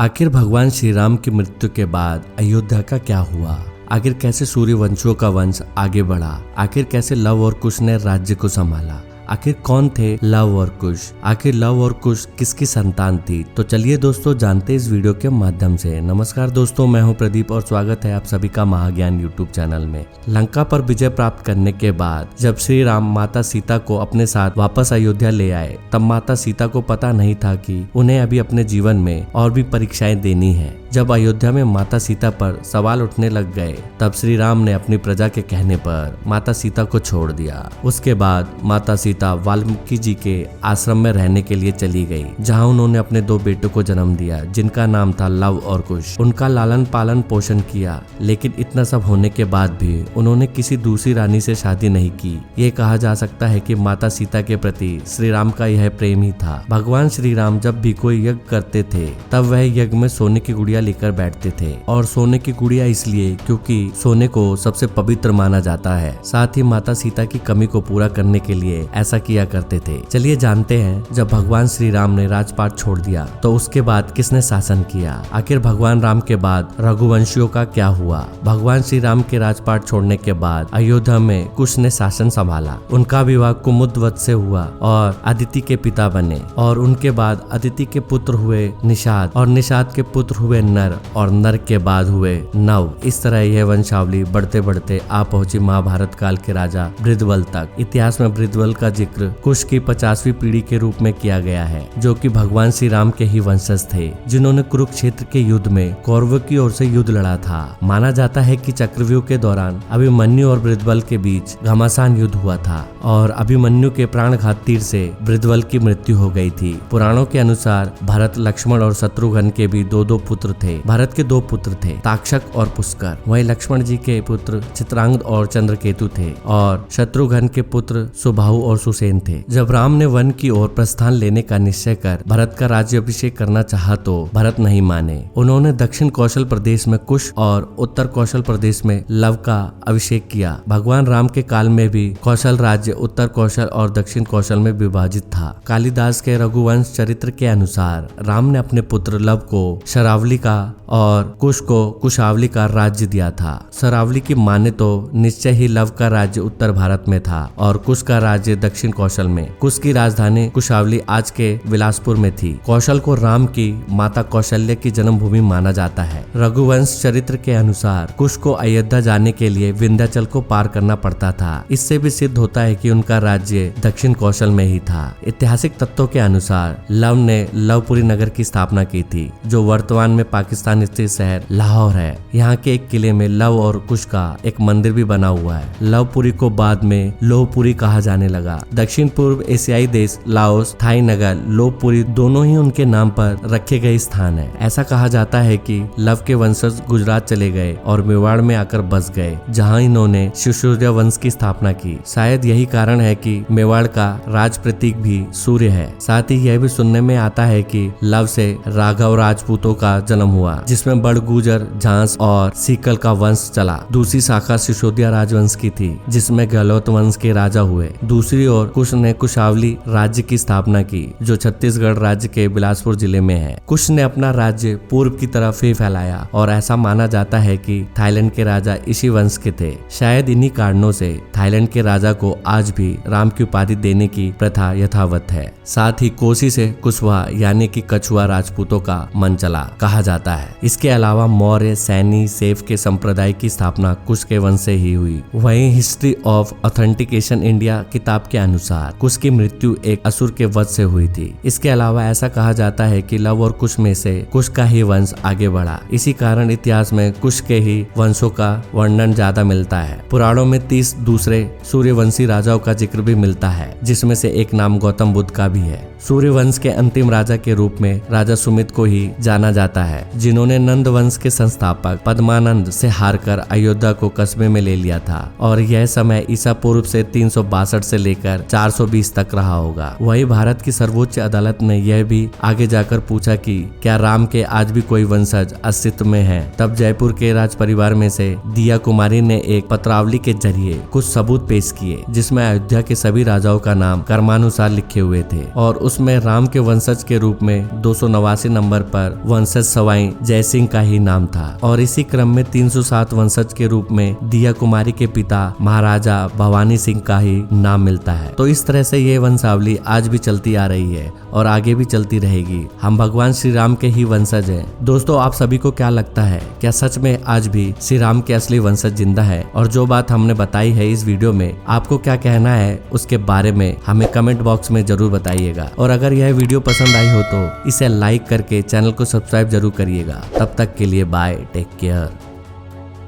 आखिर भगवान श्री राम की मृत्यु के बाद अयोध्या का क्या हुआ? आखिर कैसे सूर्यवंशियों का वंश आगे बढ़ा? आखिर कैसे लव और कुश ने राज्य को संभाला? आखिर कौन थे लव और कुश? आखिर लव और कुश किसकी संतान थी? तो चलिए दोस्तों जानते इस वीडियो के माध्यम से। नमस्कार दोस्तों, मैं हूं प्रदीप और स्वागत है आप सभी का महाज्ञान यूट्यूब चैनल में। लंका पर विजय प्राप्त करने के बाद जब श्री राम माता सीता को अपने साथ वापस अयोध्या ले आए, तब माता सीता को पता नहीं था कि उन्हें अभी अपने जीवन में और भी परीक्षाएं देनी है। जब अयोध्या में माता सीता पर सवाल उठने लग गए, तब श्री राम ने अपनी प्रजा के कहने पर माता सीता को छोड़ दिया। उसके बाद माता सीता वाल्मीकि जी के आश्रम में रहने के लिए चली गई, जहां उन्होंने अपने दो बेटों को जन्म दिया, जिनका नाम था लव और कुश। उनका लालन पालन पोषण किया, लेकिन इतना सब होने के बाद भी उन्होंने किसी दूसरी रानी से शादी नहीं की। ये कहा जा सकता है कि माता सीता के प्रति श्री राम का यह प्रेम ही था। भगवान श्री राम जब भी कोई यज्ञ करते थे, तब वह यज्ञ में सोने की गुड़िया लेकर बैठते थे, और सोने की गुड़िया इसलिए क्योंकि सोने को सबसे पवित्र माना जाता है। साथ ही माता सीता की कमी को पूरा करने के लिए ऐसा किया करते थे। चलिए जानते हैं, जब भगवान श्री राम ने राजपाट छोड़ दिया तो उसके बाद किसने शासन किया? आखिर भगवान राम के बाद रघुवंशियों का क्या हुआ? भगवान श्री राम के राजपाट छोड़ने के बाद अयोध्या में कुश ने शासन संभाला। उनका विवाह कुमुदवत से हुआ और अदिति के पिता बने, और उनके बाद अदिति के पुत्र हुए निषाद, और निषाद के पुत्र हुए नर, और नर के बाद हुए नव। इस तरह यह वंशावली बढ़ते बढ़ते आ पहुंची महाभारत काल के राजा बृहद्बल तक। इतिहास में बृहद्बल का जिक्र कुश की 50वीं पीढ़ी के रूप में किया गया है, जो कि भगवान श्री राम के ही वंशज थे, जिन्होंने कुरुक्षेत्र के युद्ध में कौरवों की ओर से युद्ध लड़ा था। माना जाता है कि चक्रव्यूह के दौरान अभिमन्यु और बृहद्बल के बीच घमासान युद्ध हुआ था, और अभिमन्यु के प्राणघात तीर से बृहद्बल की मृत्यु हो गई थी। पुराणों के अनुसार भरत, लक्ष्मण और शत्रुघ्न के भी दो पुत्र थे। भरत के दो पुत्र थे, ताक्षक और पुष्कर। वहीं लक्ष्मण जी के पुत्र चित्रांगद और चंद्रकेतु थे, और शत्रुघ्न के पुत्र सुबाहु और सुसेन थे। जब राम ने वन की ओर प्रस्थान लेने का निश्चय कर भरत का राज्याभिषेक करना चाहा, तो भरत नहीं माने। उन्होंने दक्षिण कौशल प्रदेश में कुश और उत्तर कौशल प्रदेश में लव का अभिषेक किया। भगवान राम के काल में भी कौशल राज्य उत्तर कौशल और दक्षिण कौशल में विभाजित था। कालिदास के रघुवंश चरित्र के अनुसार राम ने अपने पुत्र लव को शरावली का और कुश को कुशावली का राज्य दिया था। शरावली की माने तो निश्चय ही लव का राज्य उत्तर भारत में था और कुश का राज्य दक्षिण कौशल में। कुश की राजधानी कुशावली आज के बिलासपुर में थी। कौशल को राम की माता कौशल्या की जन्मभूमि माना जाता है। रघुवंश चरित्र के अनुसार कुश को अयोध्या जाने के लिए विंध्याचल को पार करना पड़ता था। इससे भी सिद्ध होता है कि उनका राज्य दक्षिण कौशल में ही था। ऐतिहासिक तथ्यों के अनुसार लव ने लवपुरी नगर की स्थापना की थी, जो वर्तमान में पाकिस्तान स्थित शहर लाहौर है। यहाँ के एक किले में लव और कुश का एक मंदिर भी बना हुआ है। लवपुरी को बाद में लोहपुरी कहा जाने लगा। दक्षिण पूर्व एशियाई देश लाओस, थाई नगर, लोहपुरी दोनों ही उनके नाम पर रखे गए स्थान है। ऐसा कहा जाता है कि लव के वंशज गुजरात चले गए और मेवाड़ में आकर बस गए, जहाँ इन्होंने शिवसूर्य वंश की स्थापना की। शायद यही कारण है कि मेवाड़ का राज प्रतीक भी सूर्य है। साथ ही यह भी सुनने में आता है कि लव से राघव राजपूतों का जन्म हुआ, जिसमें बड़ गुजर, झांस और सीकल का वंश चला। दूसरी शाखा सिसोदिया राजवंश की थी, जिसमें गहलोत वंश के राजा हुए। दूसरी ओर कुश ने कुशावली राज्य की स्थापना की, जो छत्तीसगढ़ राज्य के बिलासपुर जिले में है। कुश ने अपना राज्य पूर्व की तरफ ही फैलाया, और ऐसा माना जाता है कि थाईलैंड के राजा इसी वंश के थे। शायद इन्हीं कारणों से थाईलैंड के राजा को आज भी राम की उपाधि देने की प्रथा यथावत है। साथ ही कोसी से कुशवाहा यानी कि कछुआ राजपूतों का मन चला कहा जाता है। इसके अलावा मौर्य, सैनी, सेफ के संप्रदाय की स्थापना कुश के वंश से ही हुई। वहीं हिस्ट्री ऑफ ऑथेंटिकेशन इंडिया किताब के अनुसार कुश की मृत्यु एक असुर के वध से हुई थी। इसके अलावा ऐसा कहा जाता है कि लव और कुश में से कुश का ही वंश आगे बढ़ा। इसी कारण इतिहास में कुश के ही वंशों का वर्णन ज्यादा मिलता है। पुराणों में 30 दूसरे सूर्यवंशी राजाओं का जिक्र भी मिलता है, जिसमें से एक नाम गौतम बुद्ध का भी है। सूर्यवंश के अंतिम राजा के रूप में राजा सुमित को ही जाना जाता है, जिन्होंने नंद वंश के संस्थापक पद्मानंद से हारकर अयोध्या को कस्बे में ले लिया था, और यह समय ईसा पूर्व से 362 से लेकर 420 तक रहा होगा। वही भारत की सर्वोच्च अदालत ने यह भी आगे जाकर पूछा कि क्या राम के आज भी कोई वंशज अस्तित्व में है। तब जयपुर के राज परिवार में से दिया कुमारी ने एक पत्रावली के जरिए कुछ सबूत पेश किए, जिसमें अयोध्या के सभी राजाओं का नाम कर्मानुसार लिखे हुए थे, और उसमें राम के वंशज के रूप में 289 नंबर पर वंशज सवाई गवाई जयसिंह का ही नाम था और इसी क्रम में 307 वंशज के रूप में दिया कुमारी के पिता महाराजा भवानी सिंह का ही नाम मिलता है। तो इस तरह से ये वंशावली आज भी चलती आ रही है और आगे भी चलती रहेगी। हम भगवान श्री राम के ही वंशज हैं। दोस्तों, आप सभी को क्या लगता है, क्या सच में आज भी श्री राम के असली वंशज जिंदा है? और जो बात हमने बताई है इस वीडियो में, आपको क्या कहना है उसके बारे में हमें कमेंट बॉक्स में जरूर बताइएगा। और अगर यह वीडियो पसंद आई हो तो इसे लाइक करके चैनल को सब्सक्राइब जरूर करिएगा। तब तक के लिए बाय, टेक केयर।